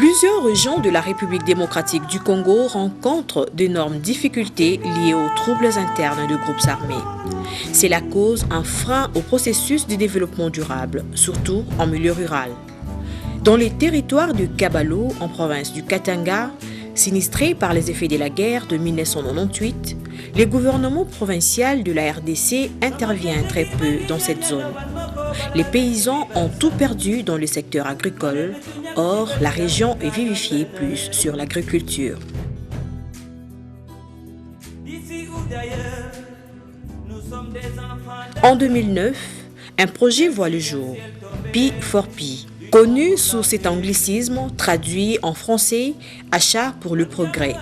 Plusieurs régions de la République démocratique du Congo rencontrent d'énormes difficultés liées aux troubles internes de groupes armés. C'est la cause un frein au processus de développement durable, surtout en milieu rural. Dans les territoires de Kabalo, en province du Katanga, sinistrés par les effets de la guerre de 1998, le gouvernement provincial de la RDC intervient très peu dans cette zone. Les paysans ont tout perdu dans le secteur agricole, or la région est vivifiée plus sur l'agriculture. En 2009, un projet voit le jour, P4P, connu sous cet anglicisme traduit en français « Achat pour le progrès ».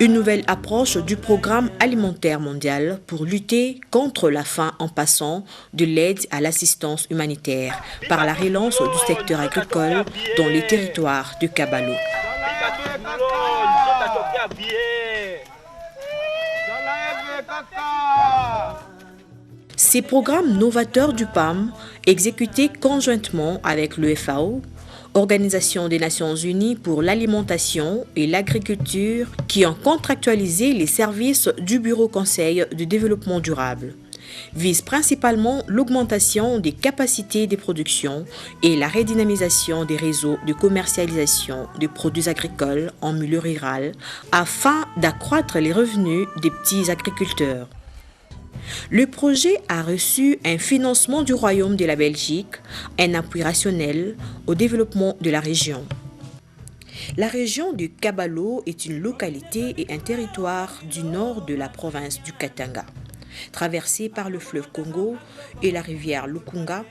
Une nouvelle approche du programme alimentaire mondial pour lutter contre la faim en passant de l'aide à l'assistance humanitaire par la relance du secteur agricole dans les territoires de Kabalo. Ces programmes novateurs du PAM, exécutés conjointement avec le FAO, Organisation des Nations Unies pour l'alimentation et l'agriculture, qui ont contractualisé les services du Bureau Conseil de développement durable, visent principalement l'augmentation des capacités de production et la redynamisation des réseaux de commercialisation des produits agricoles en milieu rural afin d'accroître les revenus des petits agriculteurs. Le projet a reçu un financement du Royaume de la Belgique, un appui rationnel au développement de la région. La région du Kabalo est une localité et un territoire du nord de la province du Katanga. Traversé par le fleuve Congo et la rivière Lukunga,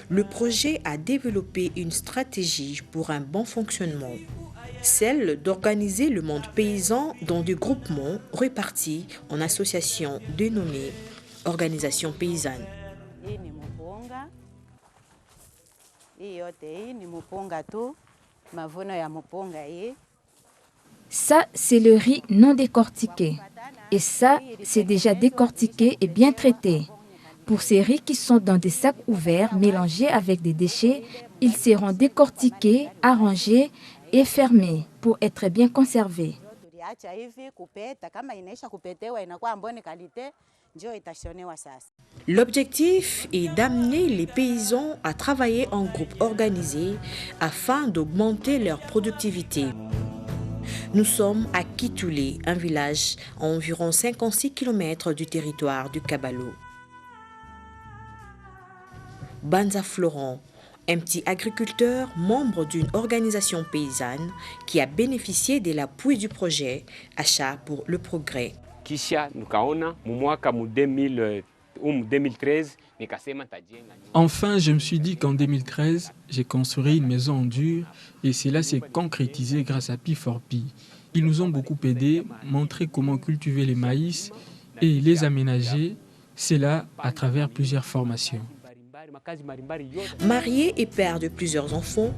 le projet a développé une stratégie pour un bon fonctionnement, celle d'organiser le monde paysan dans des groupements répartis en associations dénommées Organisation paysanne. Ça, c'est le riz non décortiqué. Et ça, c'est déjà décortiqué et bien traité. Pour ces riz qui sont dans des sacs ouverts mélangés avec des déchets, ils seront décortiqués, arrangés et fermés pour être bien conservés. L'objectif est d'amener les paysans à travailler en groupe organisé afin d'augmenter leur productivité. Nous sommes à Kitoulé, un village à environ 56 km du territoire du Kabalo. Banza Florent, un petit agriculteur membre d'une organisation paysanne qui a bénéficié de l'appui du projet Achat pour le progrès. Enfin, je me suis dit qu'en 2013, j'ai construit une maison en dur et cela s'est concrétisé grâce à P4P. Ils nous ont beaucoup aidés, montré comment cultiver les maïs et les aménager, cela à travers plusieurs formations. Marié et père de plusieurs enfants,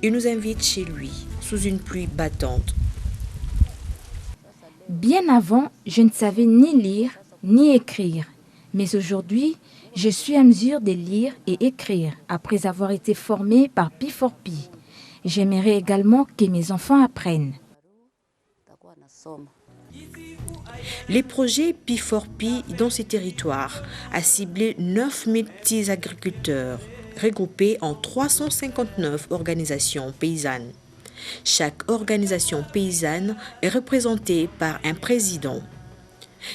il nous invite chez lui, sous une pluie battante. Bien avant, je ne savais ni lire ni écrire. Mais aujourd'hui, je suis à mesure de lire et écrire après avoir été formée par P4P. J'aimerais également que mes enfants apprennent. Les projets P4P dans ces territoires a ciblé 9000 petits agriculteurs regroupés en 359 organisations paysannes. Chaque organisation paysanne est représentée par un président.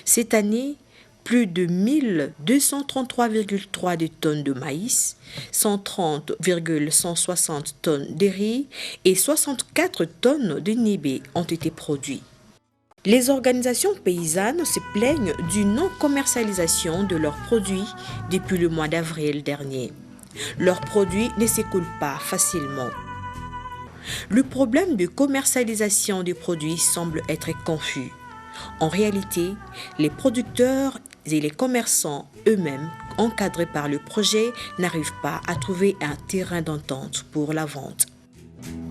Cette année, plus de 1233,3 tonnes de maïs, 130,160 tonnes de riz et 64 tonnes de nibé ont été produits. Les organisations paysannes se plaignent d'une non-commercialisation de leurs produits depuis le mois d'avril dernier. Leurs produits ne s'écoulent pas facilement. Le problème de commercialisation des produits semble être confus. En réalité, les producteurs et les commerçants eux-mêmes, encadrés par le projet, n'arrivent pas à trouver un terrain d'entente pour la vente.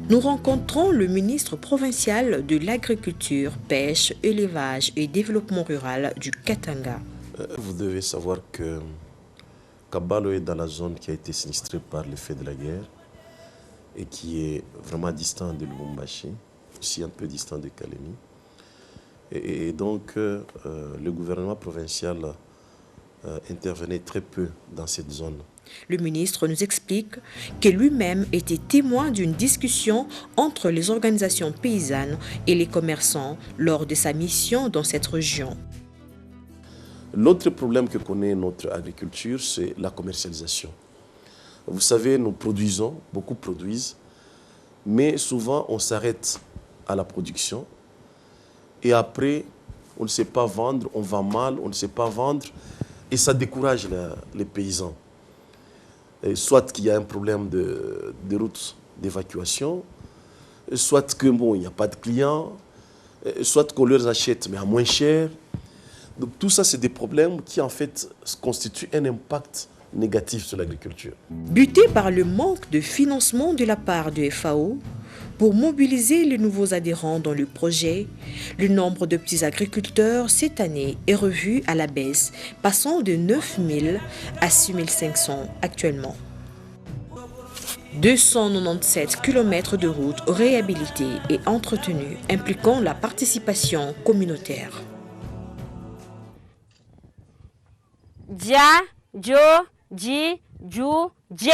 Nous rencontrons le ministre provincial de l'Agriculture, Pêche, Élevage et Développement rural du Katanga. Vous devez savoir que Kabalo est dans la zone qui a été sinistrée par l'effet de la guerre. et qui est vraiment distant de Lubumbashi, aussi un peu distant de Kalemi. Et donc, le gouvernement provincial intervenait très peu dans cette zone. Le ministre nous explique que lui-même était témoin d'une discussion entre les organisations paysannes et les commerçants lors de sa mission dans cette région. L'autre problème que connaît notre agriculture, c'est la commercialisation. Vous savez, nous produisons, beaucoup produisent, mais souvent on s'arrête à la production et après on ne sait pas vendre, on vend mal, on ne sait pas vendre et ça décourage les paysans. Et soit qu'il y a un problème de route d'évacuation, soit que bon, il n'y a pas de clients, soit qu'on leur achète mais à moins cher. Donc tout ça, c'est des problèmes qui en fait constituent un impact négatif sur l'agriculture. Buté par le manque de financement de la part de FAO, pour mobiliser les nouveaux adhérents dans le projet, le nombre de petits agriculteurs cette année est revu à la baisse, passant de 9 000 à 6 500 actuellement. 297 km de routes réhabilitées et entretenues, impliquant la participation communautaire. Ja, Jo, Ji, Ju, J.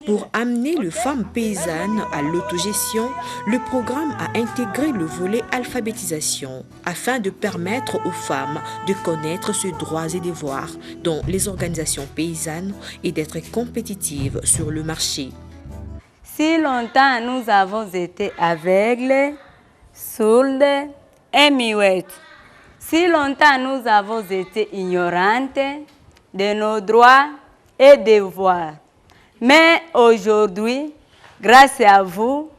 Pour amener les femmes paysannes à l'autogestion, le programme a intégré le volet alphabétisation afin de permettre aux femmes de connaître ses droits et devoirs dans les organisations paysannes et d'être compétitives sur le marché. Si longtemps nous avons été aveugles, sourdes et muettes, si longtemps nous avons été ignorantes de nos droits et devoirs. Mais aujourd'hui, grâce à vous,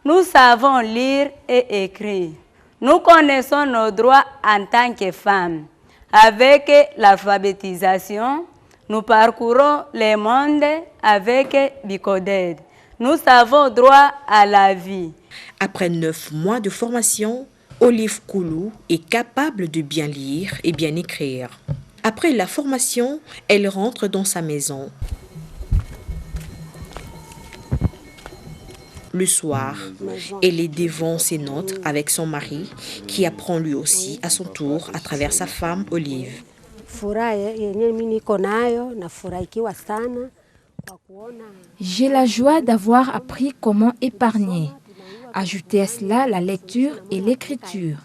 nous savons lire et écrire. Nous connaissons nos droits en tant que femmes. Avec l'alphabétisation, nous parcourons le monde avec Bicoded. Nous avons droit à la vie. Après 9 mois de formation, Olive Koulou est capable de bien lire et bien écrire. Après la formation, elle rentre dans sa maison. Le soir, elle est devant ses notes avec son mari, qui apprend lui aussi à son tour à travers sa femme Olive. J'ai la joie d'avoir appris comment épargner. Ajoutez à cela la lecture et l'écriture.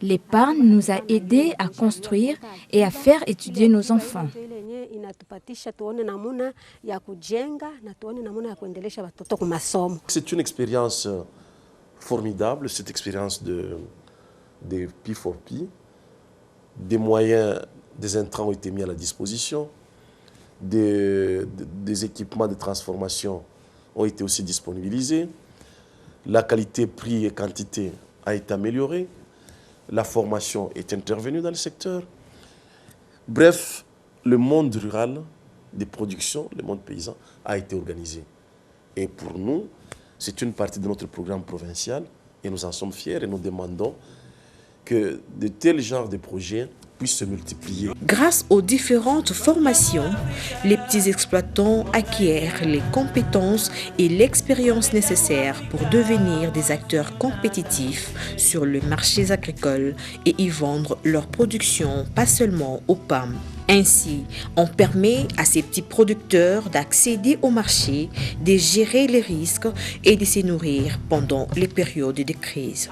L'épargne nous a aidés à construire et à faire étudier nos enfants. C'est une expérience formidable, cette expérience de P4P. Des moyens, des intrants ont été mis à la disposition. Des équipements de transformation ont été aussi disponibilisés. La qualité, prix et quantité a été améliorée. La formation est intervenue dans le secteur. Bref, le monde rural des productions, le monde paysan, a été organisé. Et pour nous, c'est une partie de notre programme provincial et nous en sommes fiers et nous demandons que de tels genres de projets puissent se multiplier. Grâce aux différentes formations, les petits exploitants acquièrent les compétences et l'expérience nécessaires pour devenir des acteurs compétitifs sur les marchés agricoles et y vendre leur production, pas seulement aux PAM. Ainsi, on permet à ces petits producteurs d'accéder au marché, de gérer les risques et de se nourrir pendant les périodes de crise.